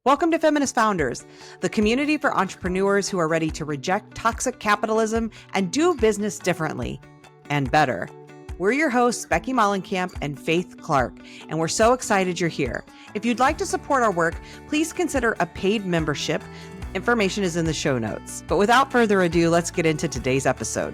Welcome to Feminist Founders, the community for entrepreneurs who are ready to reject toxic capitalism and do business differently and better. We're your hosts, Becky and Faith Clark, and we're so excited you're here. If you'd like to support our work, please consider a paid membership. Information is in the show notes. But without further ado, let's get into today's episode.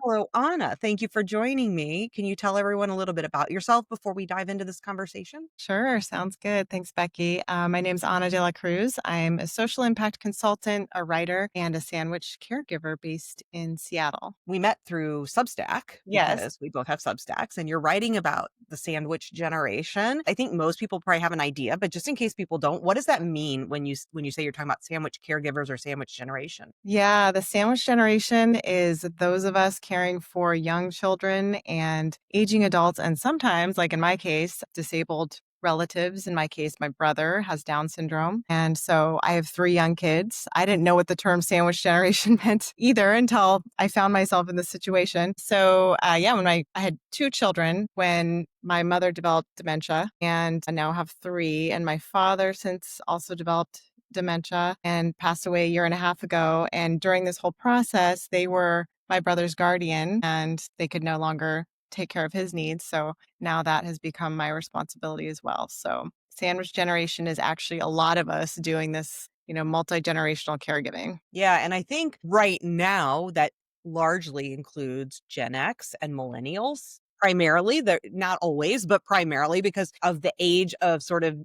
Hello, Anna. Thank you for joining me. Can you tell everyone a little bit about yourself before we dive into this conversation? Sure, sounds good. Thanks, Becky. My name's Anna De La Cruz. I'm a social impact consultant, a writer, and a sandwich caregiver based in Seattle. We met through Substack Yes. because we both have Substacks, and you're writing about the sandwich generation. I think most people probably have an idea, but just in case people don't, what does that mean when you say you're talking about sandwich caregivers or sandwich generation? Yeah, the sandwich generation is those of us caring for young children and aging adults, and sometimes, like in my case, disabled relatives. In my case, my brother has Down syndrome. And so I have 3 young kids. I didn't know what the term sandwich generation meant either until I found myself in this situation. So, when I had 2 children when my mother developed dementia, and I now have 3. And my father since also developed dementia and passed away a year and a half ago. And during this whole process, they were my brother's guardian and they could no longer take care of his needs. So now that has become my responsibility as well. So sandwich generation is actually a lot of us doing this, multi-generational caregiving. Yeah, and I think right now that largely includes Gen X and millennials. Primarily, they're not always, but primarily because of the age of sort of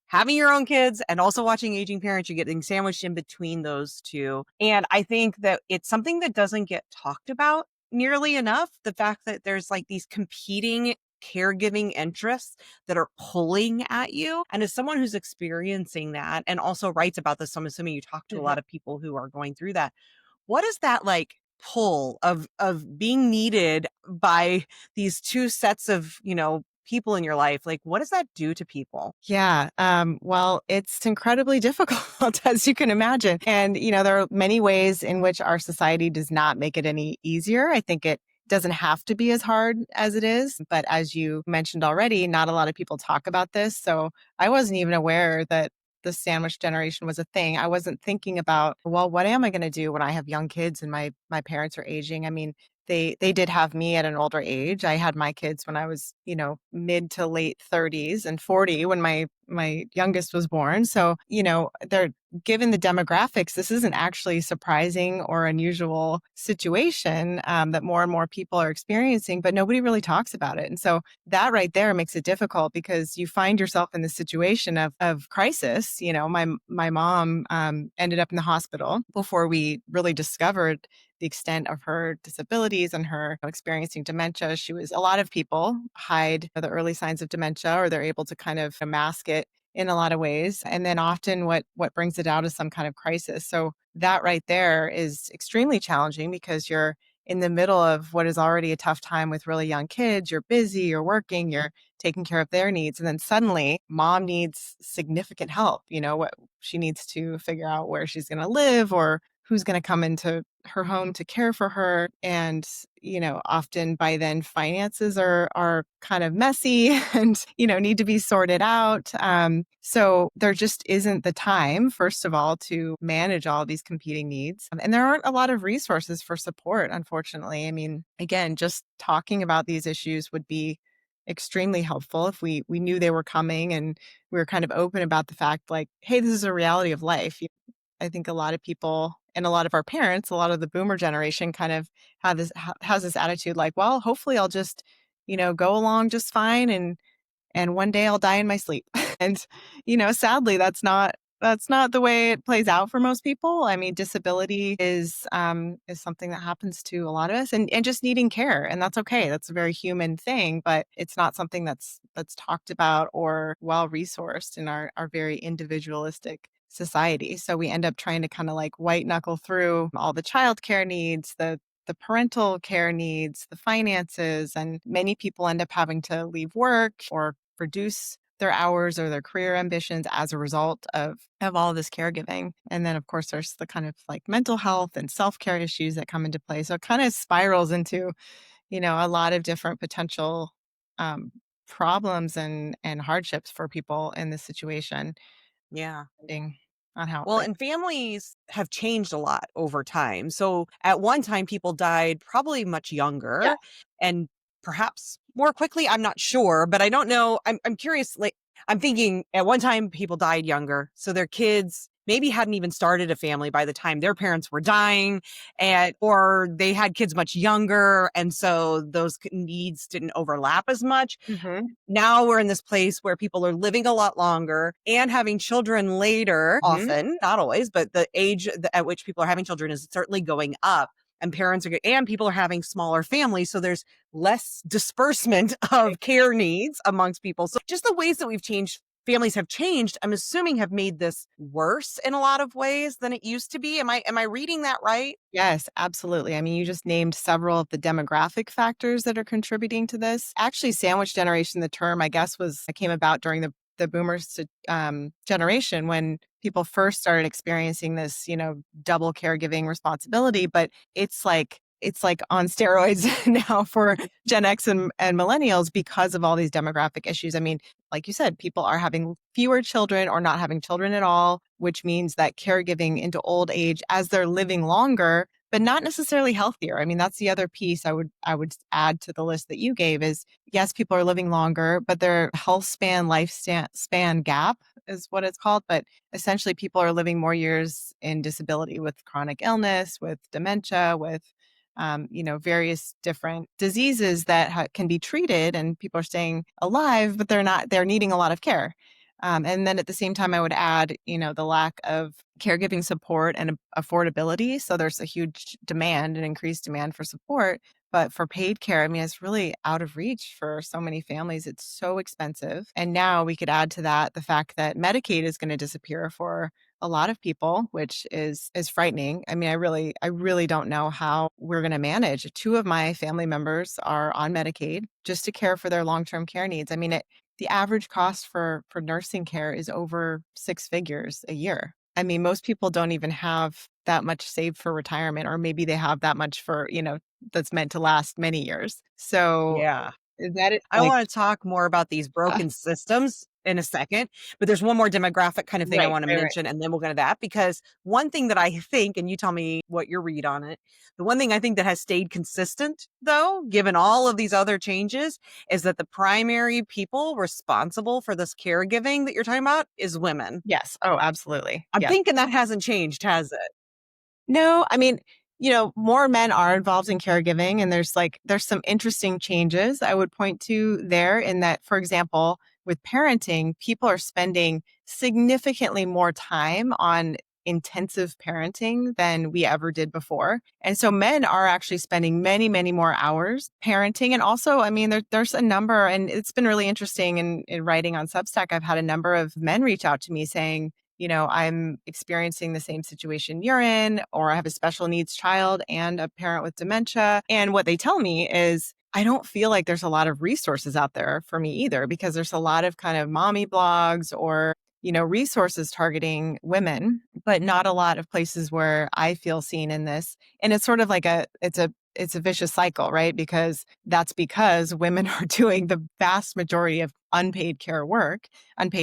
having your own kids and also watching aging parents. You're getting sandwiched in between those two. And I think that it's something that doesn't get talked about nearly enough. The fact that there's like these competing caregiving interests that are pulling at you. And as someone who's experiencing that and also writes about this, so I'm assuming you talk to a lot of people who are going through that. What is that like pull of being needed by these two sets of, people in your life? Like, what does that do to people? Yeah. Well, it's incredibly difficult, as you can imagine. And, there are many ways in which our society does not make it any easier. I think it doesn't have to be as hard as it is. But as you mentioned already, not a lot of people talk about this. So I wasn't even aware that the sandwich generation was a thing. I wasn't thinking about, well, what am I going to do when I have young kids and my parents are aging? I mean, they did have me at an older age. I had my kids when I was, mid to late 30s and 40 when my youngest was born. So, they're given the demographics, this isn't actually surprising or unusual situation that more and more people are experiencing, but nobody really talks about it. And so that right there makes it difficult because you find yourself in the situation of crisis. My mom ended up in the hospital before we really discovered the extent of her disabilities and her experiencing dementia. A lot of people hide the early signs of dementia, or they're able to kind of mask it in a lot of ways. And then often what brings it out is some kind of crisis. So that right there is extremely challenging because you're in the middle of what is already a tough time with really young kids. You're busy, you're working, you're taking care of their needs. And then suddenly mom needs significant help. What she needs to figure out where she's going to live or who's going to come into her home to care for her. And, often by then finances are kind of messy and, need to be sorted out. So there just isn't the time, first of all, to manage all these competing needs. And there aren't a lot of resources for support, unfortunately. I mean, again, just talking about these issues would be extremely helpful if we knew they were coming and we were kind of open about the fact like, hey, this is a reality of life. I think a lot of people and a lot of our parents, a lot of the boomer generation kind of has this attitude like, well, hopefully I'll just, go along just fine and one day I'll die in my sleep. And, sadly that's not the way it plays out for most people. I mean, disability is something that happens to a lot of us and just needing care. And that's okay. That's a very human thing, but it's not something that's talked about or well resourced in our very individualistic society. So we end up trying to kind of like white knuckle through all the childcare needs, the parental care needs, the finances, and many people end up having to leave work or reduce their hours or their career ambitions as a result of all this caregiving. And then of course there's the kind of like mental health and self-care issues that come into play. So it kind of spirals into, a lot of different potential problems and hardships for people in this situation, Yeah. depending on how it Well, plays. and families have changed a lot over time. So at one time, people died probably much Yeah. younger and perhaps more quickly. I'm not sure, but I don't know. I'm curious. Like, I'm thinking at one time, people died younger. So their kids maybe hadn't even started a family by the time their parents were dying, and or they had kids much younger. And so those needs didn't overlap as much. Hmm. Now we're in this place where people are living a lot longer and having children later, Hmm. often, not always, but the age at which people are having children is certainly going up. And parents are, and people are having smaller families. So there's less disbursement of care needs amongst people. So just the ways that we've changed, families have changed, I'm assuming have made this worse in a lot of ways than it used to be. Am I reading that right? Yes, absolutely. I mean, you just named several of the demographic factors that are contributing to this. Actually, sandwich generation, the term, I guess, came about during the boomers generation when people first started experiencing this, double caregiving responsibility. But it's like on steroids now for Gen X and millennials because of all these demographic issues. I mean, like you said, people are having fewer children or not having children at all, which means that caregiving into old age as they're living longer, but not necessarily healthier. I mean, that's the other piece I would add to the list that you gave is yes, people are living longer, but their health span, span gap is what it's called. But essentially, people are living more years in disability with chronic illness, with dementia, with various different diseases that can be treated, and people are staying alive, but they're needing a lot of care. And then at the same time, I would add, the lack of caregiving support and affordability. So there's a huge demand, an increased demand for support. But for paid care, I mean, it's really out of reach for so many families. It's so expensive. And now we could add to that the fact that Medicaid is going to disappear for a lot of people, which is frightening. I mean, I really don't know how we're going to manage. Two of my family members are on Medicaid just to care for their long-term care needs. I mean, the average cost for nursing care is over six figures a year. I mean, most people don't even have that much saved for retirement, or maybe they have that much for, that's meant to last many years. So Yeah. that is I like, want to talk more about these broken systems in a second, but there's one more demographic kind of thing I right, want to right, right. mention, and then we'll go to that because one thing that I think, and you tell me what your read on it, the one thing I think that has stayed consistent, though, given all of these other changes, is that the primary people responsible for this caregiving that you're talking about is women. Yes. Oh, absolutely. I'm Yes. thinking that hasn't changed, has it? No, I mean, more men are involved in caregiving, and there's some interesting changes I would point to there in that, for example, with parenting, people are spending significantly more time on intensive parenting than we ever did before. And so men are actually spending many, many more hours parenting. And also, I mean, there's a number, and it's been really interesting in writing on Substack. I've had a number of men reach out to me saying, I'm experiencing the same situation you're in, or I have a special needs child and a parent with dementia. And what they tell me is, I don't feel like there's a lot of resources out there for me either, because there's a lot of kind of mommy blogs or, resources targeting women, but not a lot of places where I feel seen in this. And it's sort of like it's a vicious cycle, right? Because women are doing the vast majority of unpaid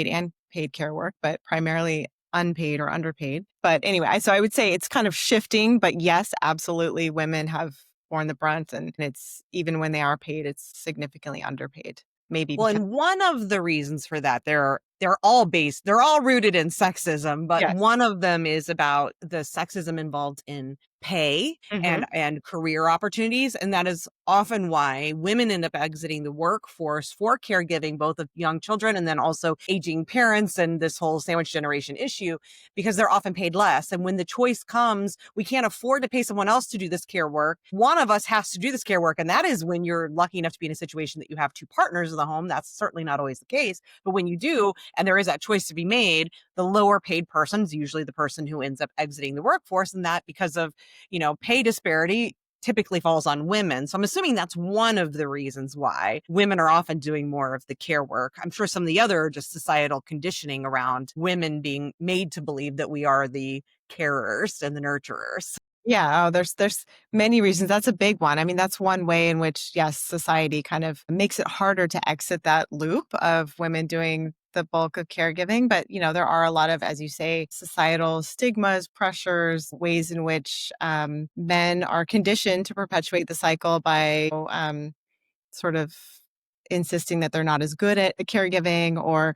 and paid care work, but primarily unpaid or underpaid. But anyway, so I would say it's kind of shifting, but yes, absolutely, women have borne the brunt, and it's even when they are paid, it's significantly underpaid. Maybe Well, because and one of the reasons for that, they're all rooted in sexism, but yes. one of them is about the sexism involved in pay Hmm. and career opportunities, and that is often why women end up exiting the workforce for caregiving, both of young children and then also aging parents and this whole sandwich generation issue, because they're often paid less. And when the choice comes, we can't afford to pay someone else to do this care work. One of us has to do this care work, and that is when you're lucky enough to be in a situation that you have two partners in the home. That's certainly not always the case, but when you do, and there is that choice to be made, the lower paid person is usually the person who ends up exiting the workforce. And that, because of, pay disparity, typically falls on women. So I'm assuming that's one of the reasons why women are often doing more of the care work. I'm sure some of the other just societal conditioning around women being made to believe that we are the carers and the nurturers. Yeah, oh, there's many reasons. That's a big one. I mean, that's one way in which, yes, society kind of makes it harder to exit that loop of women doing the bulk of caregiving. But, there are a lot of, as you say, societal stigmas, pressures, ways in which men are conditioned to perpetuate the cycle by sort of insisting that they're not as good at caregiving or,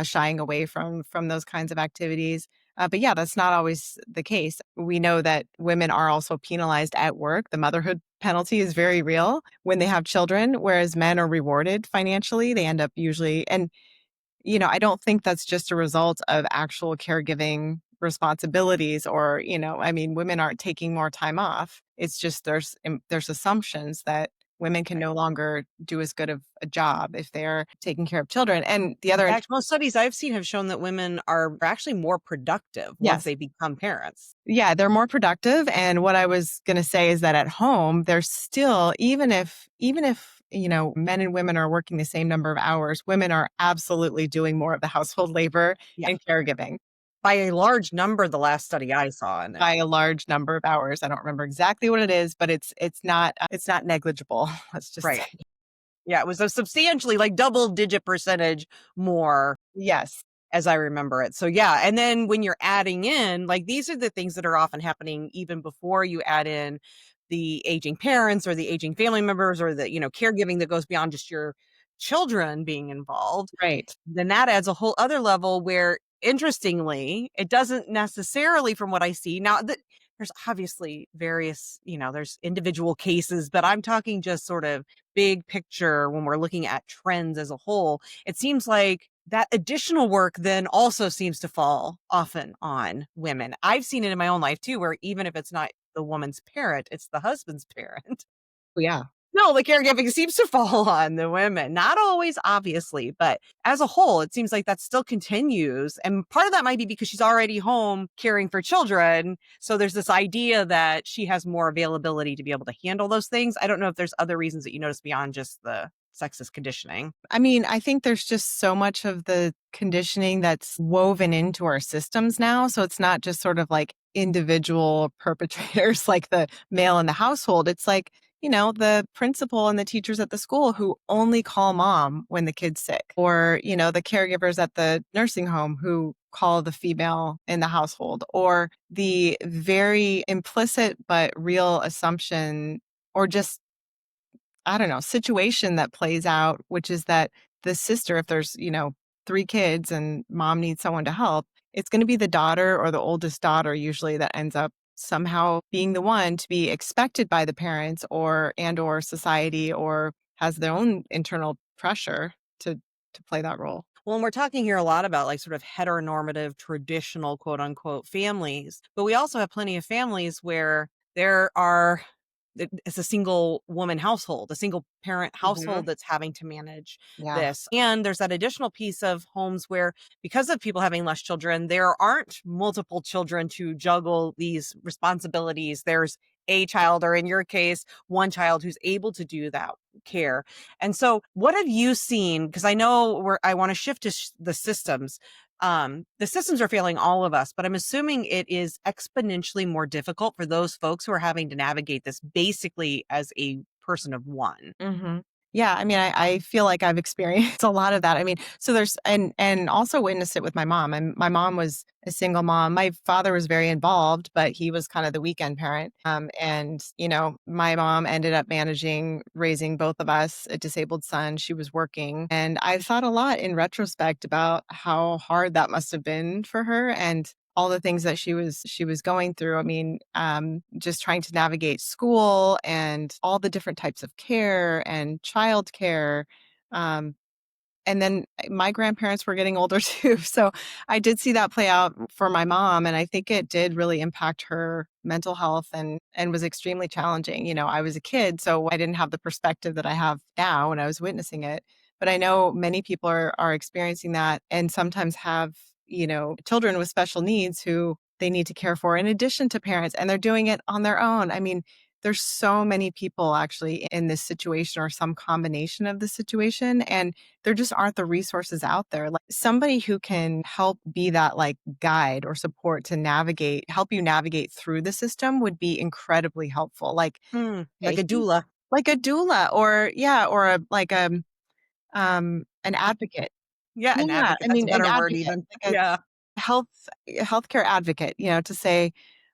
shying away from those kinds of activities. But yeah, that's not always the case. We know that women are also penalized at work. The motherhood penalty is very real when they have children, whereas men are rewarded financially. They end up usually, and I don't think that's just a result of actual caregiving responsibilities or, I mean, women aren't taking more time off. It's just there's assumptions that women can Right. no longer do as good of a job if they're taking care of children. And the In other, fact, most studies I've seen have shown that women are actually more productive once yes, they become parents. yeah, they're more productive. And what I was going to say is that at home, there's still, even if, men and women are working the same number of hours, women are absolutely doing more of the household labor Yeah. and caregiving By a large number, the last study I saw in it. by a large number of hours. I don't remember exactly what it is, but it's not negligible. Let's just Right. say. Yeah, it was a substantially, like, double-digit percentage more Yes. as I remember it. So, yeah, and then when you're adding in, like, these are the things that are often happening even before you add in the aging parents or the aging family members or the, caregiving that goes beyond just your children being involved. Right. Then that adds a whole other level where, interestingly, it doesn't necessarily from what I see now, there's obviously various, there's individual cases, but I'm talking just sort of big picture when we're looking at trends as a whole. It seems like that additional work then also seems to fall often on women. I've seen it in my own life too, where even if it's not the woman's parent, it's the husband's parent. Yeah. No, the caregiving seems to fall on the women. Not always, obviously, but as a whole, it seems like that still continues. And part of that might be because she's already home caring for children. So there's this idea that she has more availability to be able to handle those things. I don't know if there's other reasons that you notice beyond just the sexist conditioning. I mean, I think there's just so much of the conditioning that's woven into our systems now. So it's not just sort of like individual perpetrators, like the male in the household. It's like, the principal and the teachers at the school who only call mom when the kid's sick, or, the caregivers at the nursing home who call the female in the household, or the very implicit but real assumption or just I don't know, situation that plays out, which is that the sister, if there's, 3 kids and mom needs someone to help, it's gonna be the daughter or the oldest daughter usually that ends up somehow being the one to be expected by the parents or society or has their own internal pressure to play that role. Well, and we're talking here a lot about like sort of heteronormative, traditional, quote unquote, families, but we also have plenty of families where there are it's a single woman household, a single parent Mhm. household that's having to manage Yeah. this. And there's that additional piece of homes where, because of people having less children, there aren't multiple children to juggle these responsibilities. There's a child, or in your case, one child who's able to do that care. And so, what have you seen? Because I know I want to shift to the systems. The systems are failing all of us, but I'm assuming it is exponentially more difficult for those folks who are having to navigate this basically as a person of one. Mhm. Yeah, I mean, I feel like I've experienced a lot of that. I mean, so there's and also witnessed it with my mom. And my mom was a single mom. My father was very involved, but he was kind of the weekend parent. And my mom ended up managing raising both of us, a disabled son. She was working, and I've thought a lot in retrospect about how hard that must have been for her. And all the things that she was going through. I mean, just trying to navigate school and all the different types of care and childcare. Um, and then my grandparents were getting older too. So I did see that play out for my mom. And I think it did really impact her mental health and was extremely challenging. I was a kid, so I didn't have the perspective that I have now when I was witnessing it. But I know many people are experiencing that and sometimes have, children with special needs who they need to care for in addition to parents, and they're doing it on their own. I mean, there's so many people actually in this situation or some combination of the situation, and there just aren't the resources out there. Like somebody who can help be that like guide or support to navigate, help you navigate through the system would be incredibly helpful. Like, Like hey, a doula. like a doula or yeah, or a like an advocate. Yeah, an Yeah, advocate, I that's a mean, an better word advocate, even. like Yeah. a healthcare advocate, to say,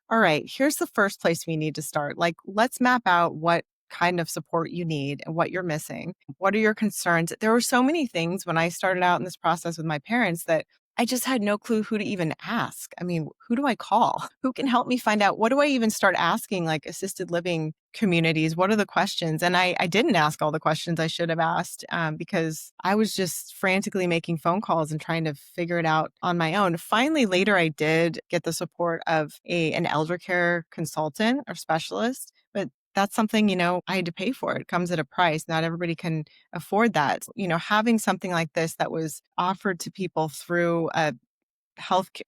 "All right, here's the first place we need to start. Like, let's map out what kind of support you need and what you're missing. What are your concerns?" There were so many things when I started out in this process with my parents that I just had no clue who to even ask. I mean, who do I call? Who can help me find out? What do I even start asking, like assisted living communities? What are the questions? And I didn't ask all the questions I should have asked because I was just frantically making phone calls and trying to figure it out on my own. Finally, later, I did get the support of an elder care consultant or specialist, but that's something, I had to pay for. It comes at a price. Not everybody can afford that. Having something like this that was offered to people through an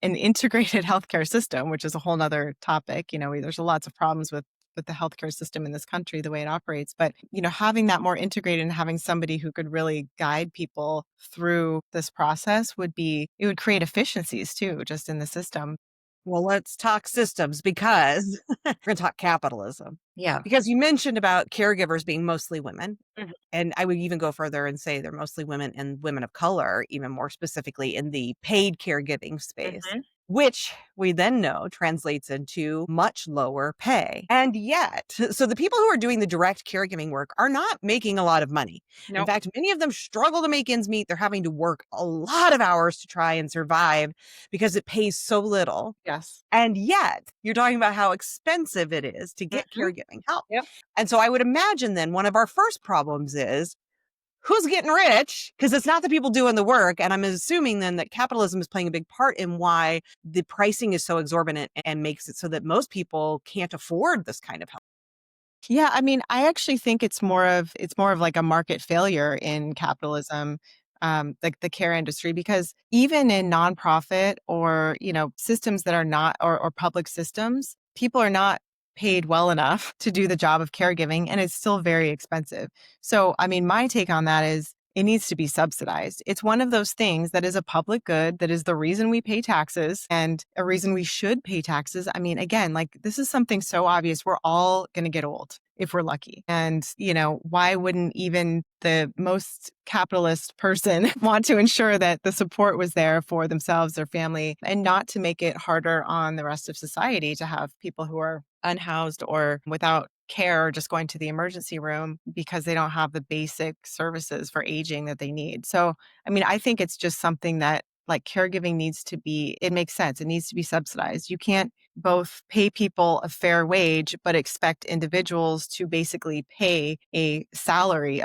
integrated healthcare system, which is a whole nother topic. There's lots of problems with the healthcare system in this country, the way it operates. But, having that more integrated and having somebody who could really guide people through this process it would create efficiencies too, just in the system. Well, let's talk systems because we're going to talk capitalism. Yeah. Because you mentioned about caregivers being mostly women. Mhm. And I would even go further and say they're mostly women and women of color, even more specifically in the paid caregiving space, Mhm. which we then know translates into much lower pay. And yet, so the people who are doing the direct caregiving work are not making a lot of money. In Nope. fact, many of them struggle to make ends meet. They're having to work a lot of hours to try and survive because it pays so little. Yes. And yet, you're talking about how expensive it is to get Mhm. caregiving help. Yep. And so I would imagine then one of our first problems is who's getting rich? Because it's not the people doing the work. And I'm assuming then that capitalism is playing a big part in why the pricing is so exorbitant and makes it so that most people can't afford this kind of help. Yeah, I mean, I actually think it's more of like a market failure in capitalism, like the care industry, because even in nonprofit or systems that are not or public systems, people are not paid well enough to do the job of caregiving, and it's still very expensive. So, I mean, my take on that is it needs to be subsidized. It's one of those things that is a public good, that is the reason we pay taxes and a reason we should pay taxes. I mean, again, like this is something so obvious. We're all going to get old if we're lucky. And, why wouldn't even the most capitalist person want to ensure that the support was there for themselves, their family, and not to make it harder on the rest of society to have people who are unhoused or without care or just going to the emergency room because they don't have the basic services for aging that they need. So, I mean, I think it's just something that like caregiving it makes sense. It needs to be subsidized. You can't both pay people a fair wage, but expect individuals to basically pay a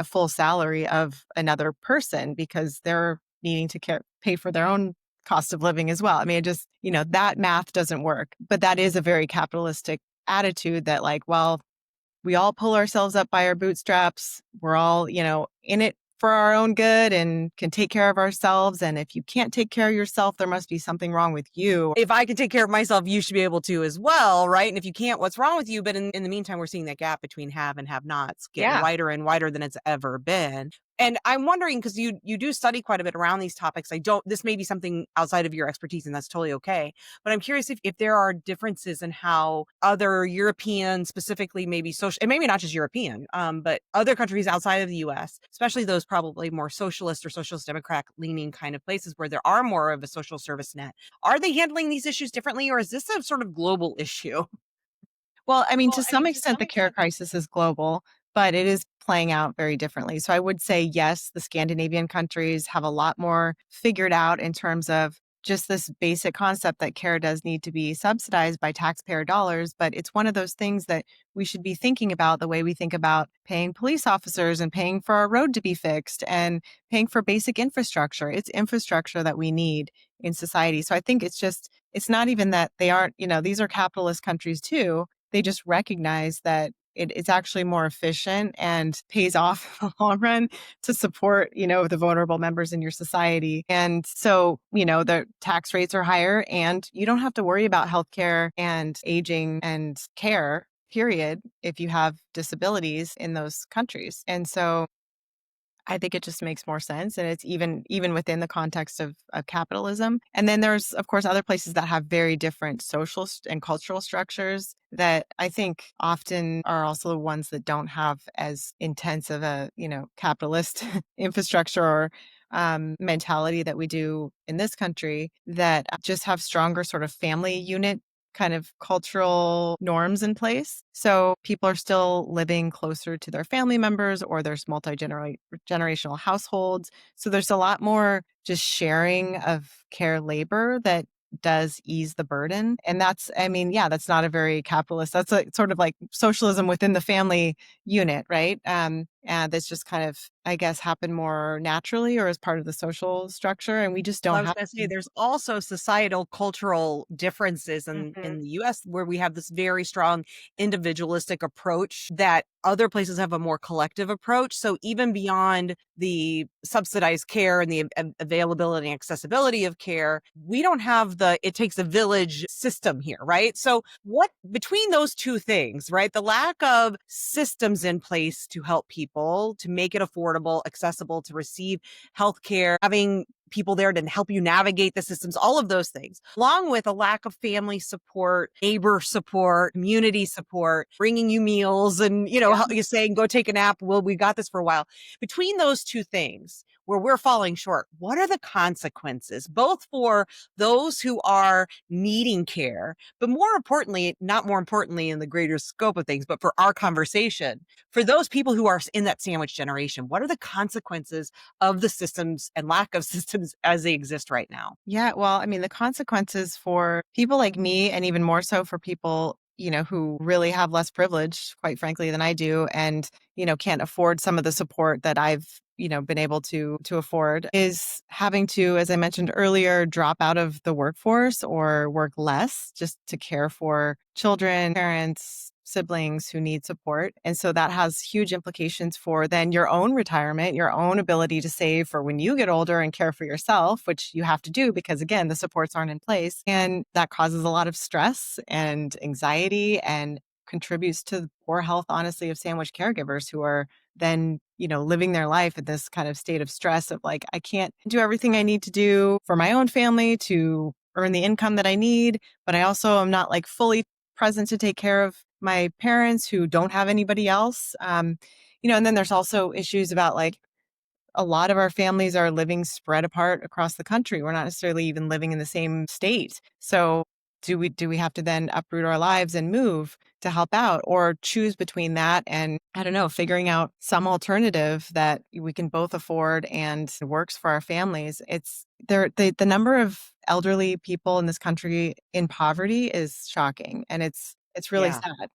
full salary of another person because they're needing to pay for their own cost of living as well. I mean, that math doesn't work, but that is a very capitalistic attitude that like, well, we all pull ourselves up by our bootstraps. We're all, in it for our own good and can take care of ourselves. And if you can't take care of yourself, there must be something wrong with you. If I can take care of myself, you should be able to as well, right? And if you can't, what's wrong with you? But in the meantime, we're seeing that gap between have and have nots get Yeah. wider and wider than it's ever been. And I'm wondering, because you do study quite a bit around these topics. This may be something outside of your expertise, and that's totally okay. But I'm curious if there are differences in how other European, specifically maybe social, and maybe not just European, but other countries outside of the US, especially those probably more socialist or socialist democrat leaning kind of places where there are more of a social service net. Are they handling these issues differently, or is this a sort of global issue? Well, I mean, to some extent, the care crisis is global, but it is playing out very differently. So I would say, yes, the Scandinavian countries have a lot more figured out in terms of just this basic concept that care does need to be subsidized by taxpayer dollars. But it's one of those things that we should be thinking about the way we think about paying police officers and paying for our road to be fixed and paying for basic infrastructure. It's infrastructure that we need in society. So I think it's not even that they aren't, these are capitalist countries too. They just recognize that it's actually more efficient and pays off in the long run to support, the vulnerable members in your society. And so, the tax rates are higher and you don't have to worry about healthcare and aging and care period, if you have disabilities in those countries. And so I think it just makes more sense, and it's even within the context of capitalism. And then there's, of course, other places that have very different social and cultural structures that I think often are also the ones that don't have as intense of a, capitalist infrastructure or mentality that we do in this country, that just have stronger sort of family unit kind of cultural norms in place. So people are still living closer to their family members, or there's generational households. So there's a lot more just sharing of care labor that does ease the burden. And that's, I mean, yeah, that's not a very capitalist, that's like sort of like socialism within the family unit, right? And that's just kind of, I guess, happened more naturally or as part of the social structure. And we just Well, don't I was have. gonna say there's also societal cultural differences Mhm. in the US where we have this very strong individualistic approach that other places have a more collective approach. So even beyond the subsidized care and the availability and accessibility of care, we don't have the it takes a village system here, right? So what between those two things, right? The lack of systems in place to help people, to make it affordable, accessible, to receive healthcare, having people there to help you navigate the systems, all of those things, along with a lack of family support, neighbor support, community support, bringing you meals and, Yeah. you saying, go take a nap. Well, we got this for a while. Between those two things where we're falling short, what are the consequences, both for those who are needing care, but more importantly, not more importantly in the greater scope of things, but for our conversation, for those people who are in that sandwich generation, what are the consequences of the systems and lack of systems as they exist right now? Yeah, well, I mean, the consequences for people like me, and even more so for people, who really have less privilege, quite frankly, than I do, and, can't afford some of the support that I've, been able to afford, is having to, as I mentioned earlier, drop out of the workforce or work less just to care for children, parents, siblings who need support. And so that has huge implications for then your own retirement, your own ability to save for when you get older and care for yourself, which you have to do because, again, the supports aren't in place. And that causes a lot of stress and anxiety and contributes to the poor health, honestly, of sandwich caregivers who are then, living their life in this kind of state of stress of like, I can't do everything I need to do for my own family to earn the income that I need, but I also am not like fully present to take care of my parents who don't have anybody else. And then there's also issues about like a lot of our families are living spread apart across the country. We're not necessarily even living in the same state. So do we have to then uproot our lives and move to help out, or choose between that and, I don't know, figuring out some alternative that we can both afford and works for our families? It's there the number of elderly people in this country in poverty is shocking, and it's really Yeah. sad,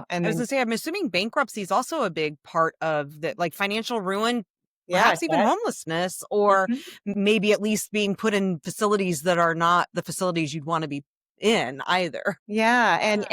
and I was then gonna say, I'm assuming bankruptcy is also a big part of the like financial ruin, yeah, perhaps even debt. homelessness, or Mhm. maybe at least being put in facilities that are not the facilities you'd want to be in either. Yeah, and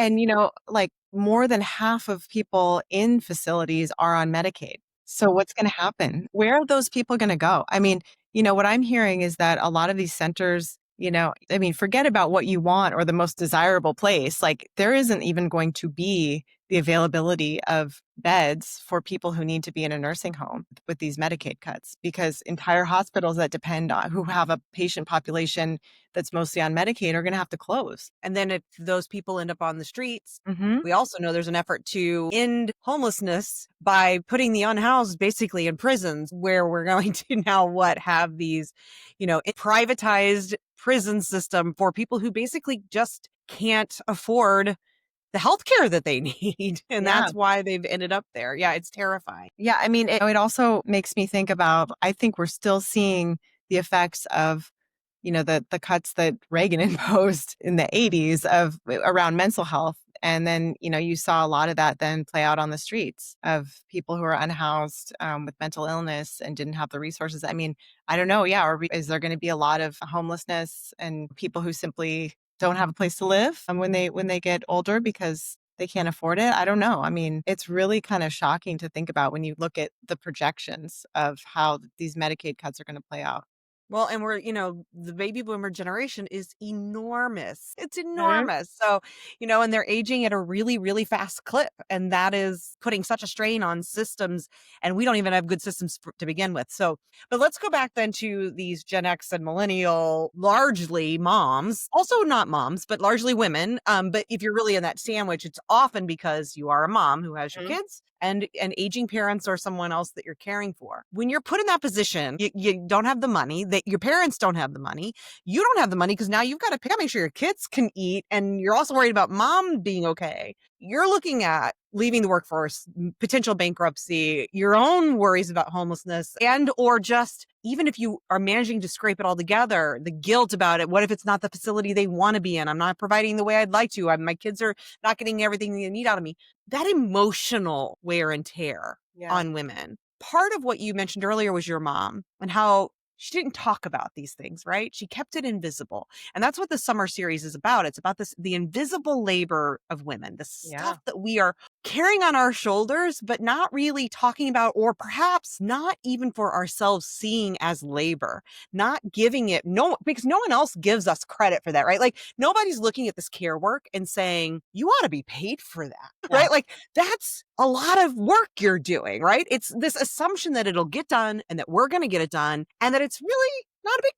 like more than half of people in facilities are on Medicaid. So what's going to happen? Where are those people going to go? I mean, what I'm hearing is that a lot of these centers, I mean, forget about what you want or the most desirable place. Like there isn't even going to be the availability of beds for people who need to be in a nursing home with these Medicaid cuts, because entire hospitals that depend on who have a patient population that's mostly on Medicaid are going to have to close. And then if those people end up on the streets, Mhm. we also know there's an effort to end homelessness by putting the unhoused basically in prisons where we're going to now have these, privatized prison system for people who basically just can't afford the healthcare that they need. And Yeah. that's why they've ended up there. Yeah, it's terrifying. Yeah, I mean, it also makes me think about, I think we're still seeing the effects of, the cuts that Reagan imposed in the 80s of around mental health. And then, you saw a lot of that then play out on the streets of people who are unhoused with mental illness and didn't have the resources. I mean, I don't know. Yeah. Is there going to be a lot of homelessness and people who simply don't have a place to live when they get older because they can't afford it? I don't know. I mean, it's really kind of shocking to think about when you look at the projections of how these Medicaid cuts are going to play out. Well, and the baby boomer generation is enormous. It's Mhm. enormous. So, and they're aging at a really, really fast clip. And that is putting such a strain on systems. And we don't even have good systems to begin with. So, but let's go back then to these Gen X and millennial, largely moms, also not moms, but largely women. But if you're really in that sandwich, it's often because you are a mom who has your Mhm. kids and aging parents or someone else that you're caring for. When you're put in that position, you don't have the money, that your parents don't have the money. You don't have the money because now you've got to make sure your kids can eat, and you're also worried about mom being okay. You're looking at leaving the workforce, potential bankruptcy, your own worries about homelessness, and or just even if you are managing to scrape it all together, the guilt about it. What if it's not the facility they want to be in? I'm not providing the way I'd like to. My kids are not getting everything they need out of me. That emotional wear and tear Yeah. on women. Part of what you mentioned earlier was your mom and how she didn't talk about these things, right? She kept it invisible. And that's what the summer series is about. It's about the invisible labor of women, the Yeah. stuff that we are carrying on our shoulders, but not really talking about, or perhaps not even for ourselves seeing as labor, not giving it, no, because no one else gives us credit for that, right? Like nobody's looking at this care work and saying, you ought to be paid for that, Yeah. right? Like that's a lot of work you're doing, right? It's this assumption that it'll get done and that we're going to get it done and that it's really not a big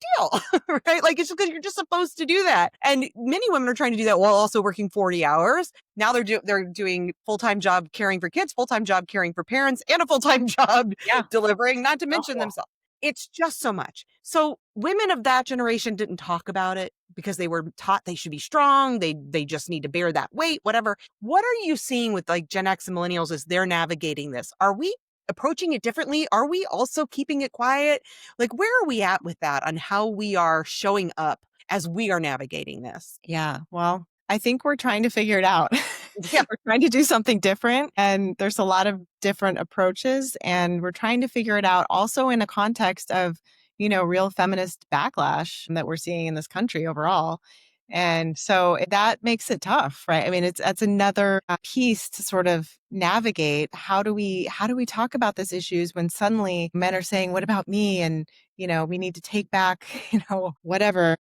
deal, right? Like it's because you're just supposed to do that. And many women are trying to do that while also working 40 hours. Now they're doing full-time job caring for kids, full-time job caring for parents, and a full-time job Yeah. delivering, not to mention Oh, themselves. It's just so much. So women of that generation didn't talk about it because they were taught they should be strong. They just need to bear that weight, whatever. What are you seeing with like Gen X and millennials as they're navigating this? Are we approaching it differently? Are we also keeping it quiet? Like where are we at with that on how we are showing up as we are navigating this? yeah. Well, I think we're trying to figure it out. Yeah. We're trying to do something different, and there's a lot of different approaches, and we're trying to figure it out also in a context of, real feminist backlash that we're seeing in this country overall. And so that makes it tough, right? I mean, that's another piece to sort of navigate. How do we talk about these issues when suddenly men are saying, "What about me?" And we need to take back, whatever.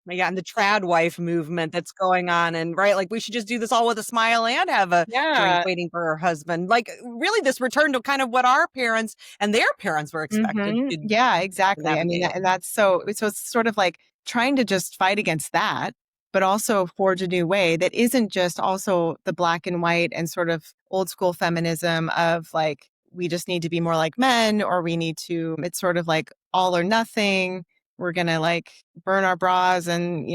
Yeah, and the trad wife movement that's going on and right, like we should just do this all with a smile and have a drink Yeah. waiting for her husband. Like really this return to kind of what our parents and their parents were expected Mhm. to Yeah, exactly. I mean, navigate. and that's so it's sort of like trying to just fight against that, but also forge a new way that isn't just also the black and white and sort of old school feminism of like, we just need to be more like men, or we need to, it's sort of like all or nothing. We're going to like burn our bras and,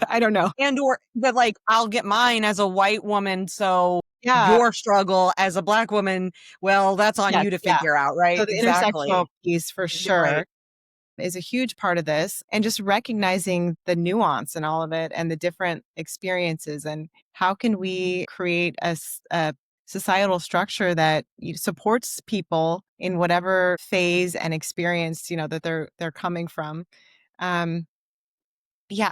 I don't know. And or but like I'll get mine as a white woman, so Yeah. your struggle as a black woman, well, that's on Yes. you to Yeah. figure out, right? So the intersectional Exactly. piece for Right. sure is a huge part of this, and just recognizing the nuance in all of it and the different experiences, and how can we create a societal structure that supports people in whatever phase and experience that they're coming from. um yeah,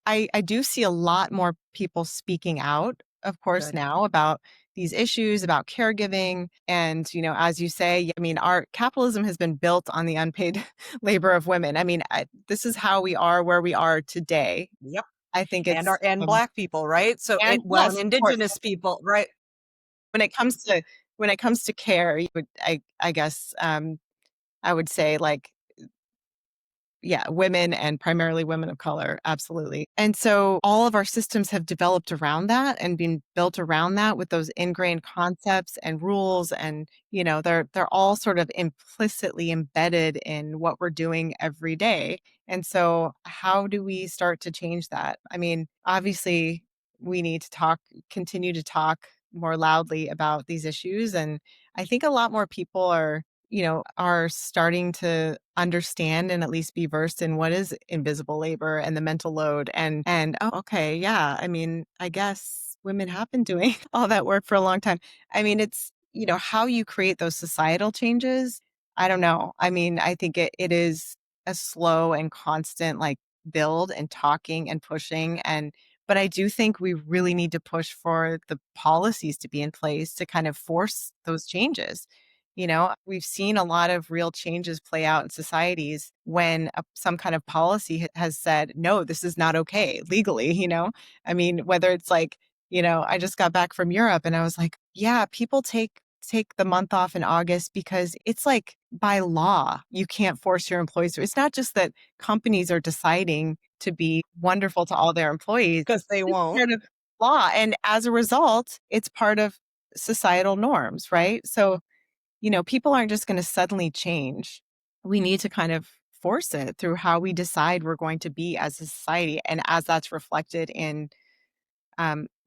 I do see a lot more people speaking out, of course, Good. now about these issues, about caregiving. And, as you say, I mean, our capitalism has been built on the unpaid labor of women. I mean, this is how we are where we are today. Yep. I think And it's, our and black people, right? So and and yes, of course, indigenous people, right? when it comes to, care, I guess, I would say like, yeah, women and primarily women of color, absolutely. And so all of our systems have developed around that and been built around that with those ingrained concepts and rules, and they're all sort of implicitly embedded in what we're doing every day. And so how do we start to change that? I mean, obviously we need to continue to talk more loudly about these issues, and I think a lot more people are starting to understand and at least be versed in what is invisible labor and the mental load, and oh, okay, yeah, I mean, I guess women have been doing all that work for a long time. I mean, it's how you create those societal changes. I don't know. I mean, I think it is a slow and constant like build and talking and pushing, and but I do think we really need to push for the policies to be in place to kind of force those changes. We've seen a lot of real changes play out in societies when some kind of policy has said, no, this is not okay legally. I mean, whether it's like, I just got back from Europe and I was like, yeah, people take the month off in August because it's like by law, you can't force your employees to. It's not just that companies are deciding to be wonderful to all their employees. because they It's won't. part of law. And as a result, it's part of societal norms, right? So, people aren't just going to suddenly change. We need to kind of force it through how we decide we're going to be as a society. And as that's reflected in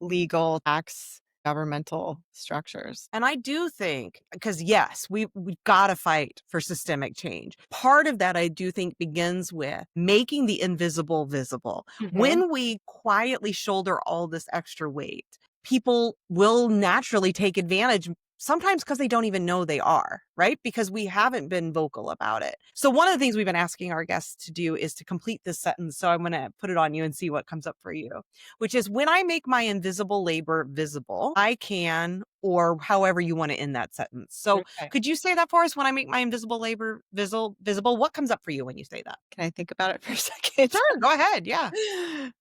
legal, tax, governmental structures. And I do think, because yes, we've got to fight for systemic change. Part of that, I do think, begins with making the invisible visible. Mhm. When we quietly shoulder all this extra weight, people will naturally take advantage. Sometimes because they don't even know they are, right? Because we haven't been vocal about it. So, one of the things we've been asking our guests to do is to complete this sentence. So, I'm going to put it on you and see what comes up for you, which is when I make my invisible labor visible, I can, or however you want to end that sentence. So, Okay. could you say that for us? When I make my invisible labor visible, what comes up for you when you say that? Can I think about it for a second? Sure, go ahead. Yeah.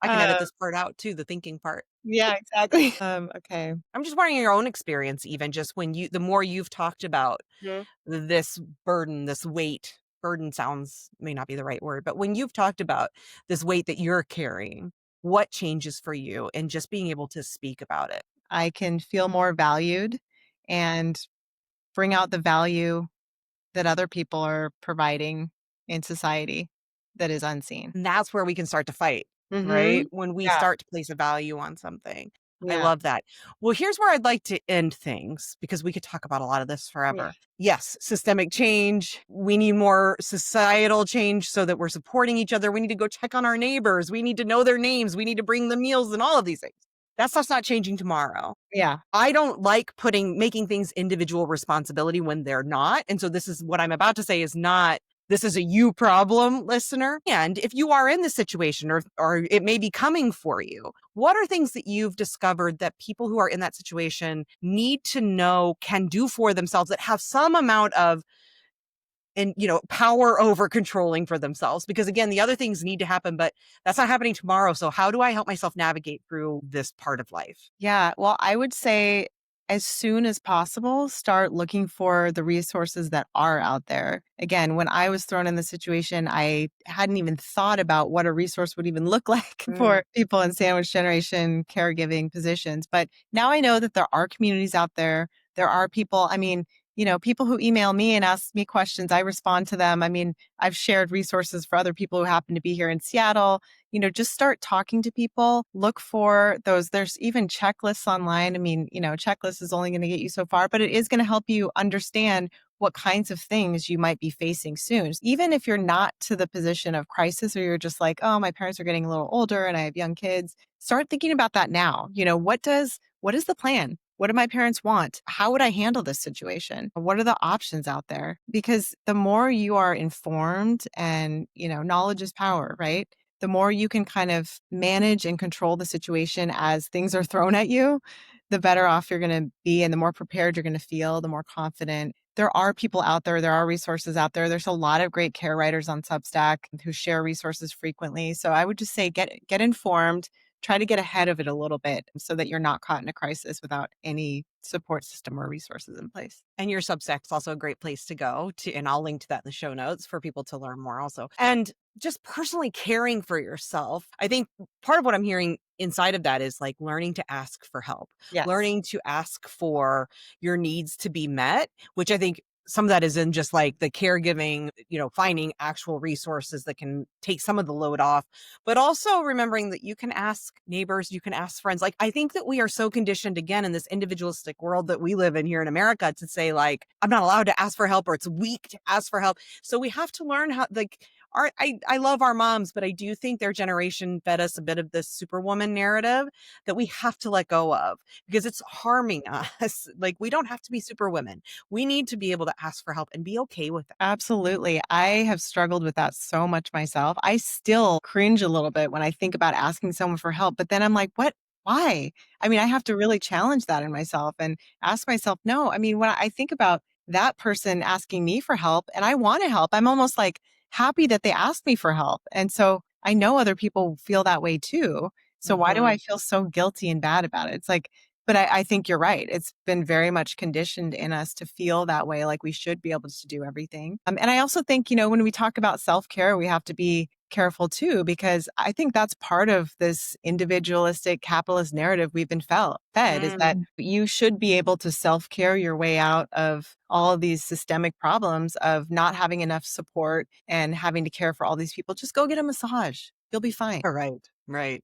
I can edit Uh, this part out too, the thinking part. yeah, exactly. Okay. I'm just wondering your own experience, even just when the more you've talked about Mhm. this burden, this weight. Burden sounds may not be the right word, but when you've talked about this weight that you're carrying, what changes for you and just being able to speak about it? I can feel more valued and bring out the value that other people are providing in society that is unseen. And that's where we can start to fight, right? Mhm. When we Yeah, start to place a value on something. I yeah, love that. Well, here's where I'd like to end things because we could talk about a lot of this yeah, forever. Yes, systemic change. We need more societal change so that we're supporting each other. We need to go check on our neighbors. We need to know their names. We need to bring them meals and all of these things. That stuff's not changing tomorrow. yeah. I don't like making things individual responsibility when they're not. And so this is what I'm about to say is not this is a you problem, listener. And if you are in this situation or it may be coming for you, what are things that you've discovered that people who are in that situation need to know can do for themselves that have some amount of power over controlling for themselves? Because again, the other things need to happen, but that's not happening tomorrow. So how do I help myself navigate through this part of life? Yeah, well, I would say as soon as possible, start looking for the resources that are out there. Again, when I was thrown in the situation, I hadn't even thought about what a resource would even look like Mm. for people in sandwich generation caregiving positions. But now I know that there are communities out there. There are people, I mean, people who email me and ask me questions, I respond to them. I mean, I've shared resources for other people who happen to be here in Seattle. Just start talking to people, look for those. There's even checklists online. I mean, checklist is only going to get you so far, but it is going to help you understand what kinds of things you might be facing soon. Even if you're not to the position of crisis or you're just like, oh, my parents are getting a little older and I have young kids, start thinking about that now. What is the plan? What do my parents want? How would I handle this situation? What are the options out there? Because the more you are informed and, knowledge is power, right? The more you can kind of manage and control the situation as things are thrown at you, the better off you're going to be and the more prepared you're going to feel, the more confident. There are people out there, there are resources out there. There's a lot of great care writers on Substack who share resources frequently. So I would just say get informed, try to get ahead of it a little bit so that you're not caught in a crisis without any support system or resources in place. And your Substack's also a great place to go to, and I'll link to that in the show notes for people to learn more also. And just personally caring for yourself. I think part of what I'm hearing inside of that is like learning to ask for help, Yes. learning to ask for your needs to be met, which I think some of that is in just like the caregiving, finding actual resources that can take some of the load off, but also remembering that you can ask neighbors, you can ask friends. Like, I think that we are so conditioned again in this individualistic world that we live in here in America to say, like, I'm not allowed to ask for help or it's weak to ask for help. So we have to learn how, like, I love our moms, but I do think their generation fed us a bit of this superwoman narrative that we have to let go of because it's harming us. Like, we don't have to be superwomen. We need to be able to ask for help and be okay with it. Absolutely. I have struggled with that so much myself. I still cringe a little bit when I think about asking someone for help, but then I'm like, what? Why? I mean, I have to really challenge that in myself and ask myself, no. I mean, when I think about that person asking me for help and I want to help. I'm almost like happy that they asked me for help. And so I know other people feel that way too. So why do Mhm. I feel so guilty and bad about it? It's like, but I think you're right. It's been very much conditioned in us to feel that way, like we should be able to do everything. And I also think, when we talk about self care, we have to be careful too, because I think that's part of this individualistic capitalist narrative we've been fed is that you should be able to self care your way out of all of these systemic problems of not having enough support and having to care for all these people. Just go get a massage. You'll be fine. Right, right.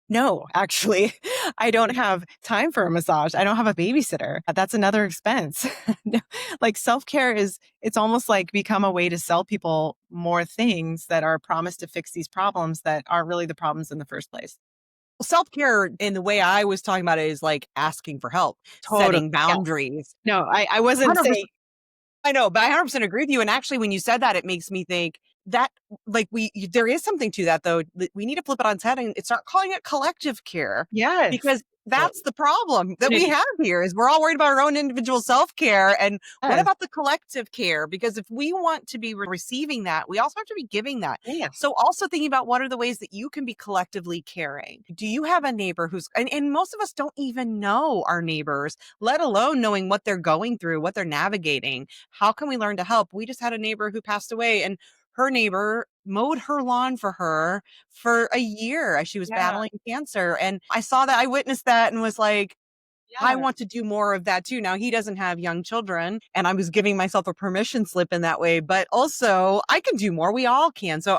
No, actually, I don't have time for a massage. I don't have a babysitter. That's another expense. No, like self-care it's almost like become a way to sell people more things that are promised to fix these problems that aren't really the problems in the first place. Self-care in the way I was talking about it is like asking for help, Totally. setting Yeah. boundaries. No, I wasn't 100%. saying, I know, but I 100% agree with you, and actually when you said that, it makes me think that, like, there is something to that, though, that we need to flip it on its head and start calling it collective care, yes. because that's the problem that we Unity. have here is we're all worried about our own individual self-care, and what Yes. about the collective care? Because if we want to be receiving that, we also have to be giving that. Yes. So also thinking about what are the ways that you can be collectively caring. Do you have a neighbor who's and most of us don't even know our neighbors, let alone knowing what they're going through, what they're navigating. How can we learn to help? We just had a neighbor who passed away, and her neighbor mowed her lawn for her for a year as she was Yeah. battling cancer. And I saw that, I witnessed that and was like, I Yeah. want to do more of that too. Now he doesn't have young children, and I was giving myself a permission slip in that way, but also I can do more. We all can. So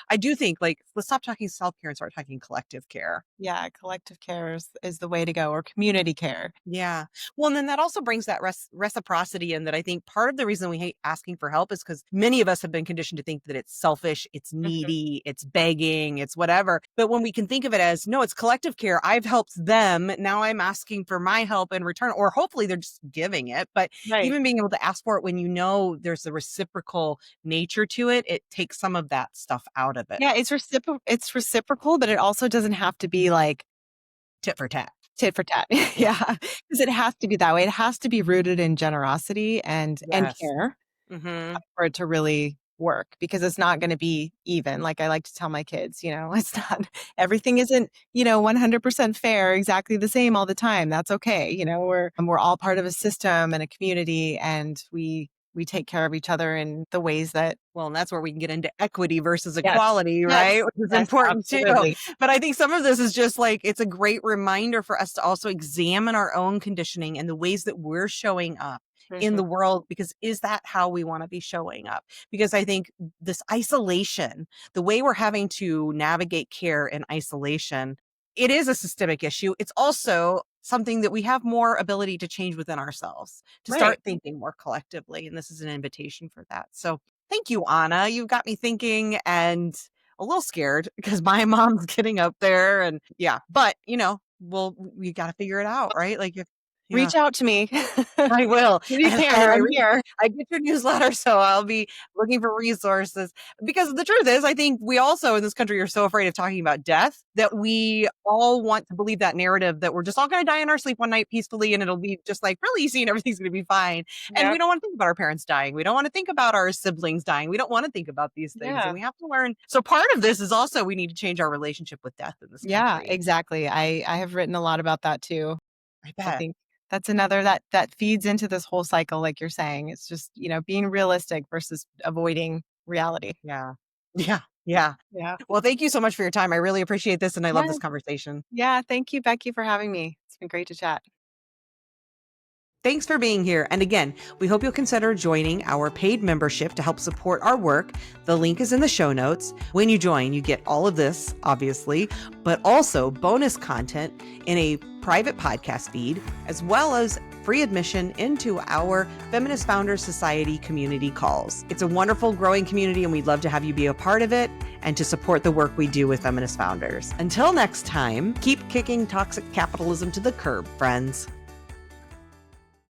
I do think, like, let's stop talking self-care and start talking collective care. Yeah. Collective care is the way to go, or community care. Yeah. Well, and then that also brings that reciprocity in, that I think part of the reason we hate asking for help is because many of us have been conditioned to think that it's selfish, it's Mhm. needy, it's begging, it's whatever. But when we can think of it as, no, it's collective care. I've helped them. Now I'm asking for my help in return, or hopefully they're just giving it. But Right. even being able to ask for it when you know there's a reciprocal nature to it, it takes some of that stuff out of it. Yeah, it's reciprocal, but it also doesn't have to be like Tit for tat. tit for tat. Yeah. Yeah, because it has to be that way. It has to be rooted in generosity and Yes. care Hmm. for it to really work, because it's not gonna be even. Like I like to tell my kids, it's not everything isn't, 100% fair, exactly the same all the time. That's okay. We're all part of a system and a community, and we take care of each other in the ways that. Well, and that's where we can get into equity versus Yes. equality, Yes. right? Which is Yes, important too. absolutely. But I think some of this is just like, it's a great reminder for us to also examine our own conditioning and the ways that we're showing up in Mhm. the world, because is that how we want to be showing up? Because I think this isolation, the way we're having to navigate care in isolation, it is a systemic issue. It's also something that we have more ability to change within ourselves, to Right. start thinking more collectively. And this is an invitation for that. So thank you, Anna. You've got me thinking and a little scared because my mom's getting up there, and yeah, but we got to figure it out, right? Like, if, yeah, Reach out to me. I will. If you And can, I'm here. I get your newsletter, so I'll be looking for resources. Because the truth is, I think we also in this country are so afraid of talking about death that we all want to believe that narrative that we're just all going to die in our sleep one night peacefully, and it'll be just like really easy and everything's going to be fine. And we Yep. don't want to think about our parents dying. We don't want to think about our siblings dying. We don't want to think about these things, and Yeah. we have to learn. So part of this is also we need to change our relationship with death in this Yeah, country. exactly. I have written a lot about that too. I I bet. think that's another that feeds into this whole cycle, like you're saying. It's just, being realistic versus avoiding reality. Yeah. Yeah. Yeah. Yeah. Well, thank you so much for your time. I really appreciate this, and I love Yeah. this conversation. Yeah. Thank you, Becky, for having me. It's been great to chat. Thanks for being here. And again, we hope you'll consider joining our paid membership to help support our work. The link is in the show notes. When you join, you get all of this, obviously, but also bonus content in a private podcast feed, as well as free admission into our Feminist Founders Society community calls. It's a wonderful, growing community, and we'd love to have you be a part of it and to support the work we do with Feminist Founders. Until next time, keep kicking toxic capitalism to the curb, friends.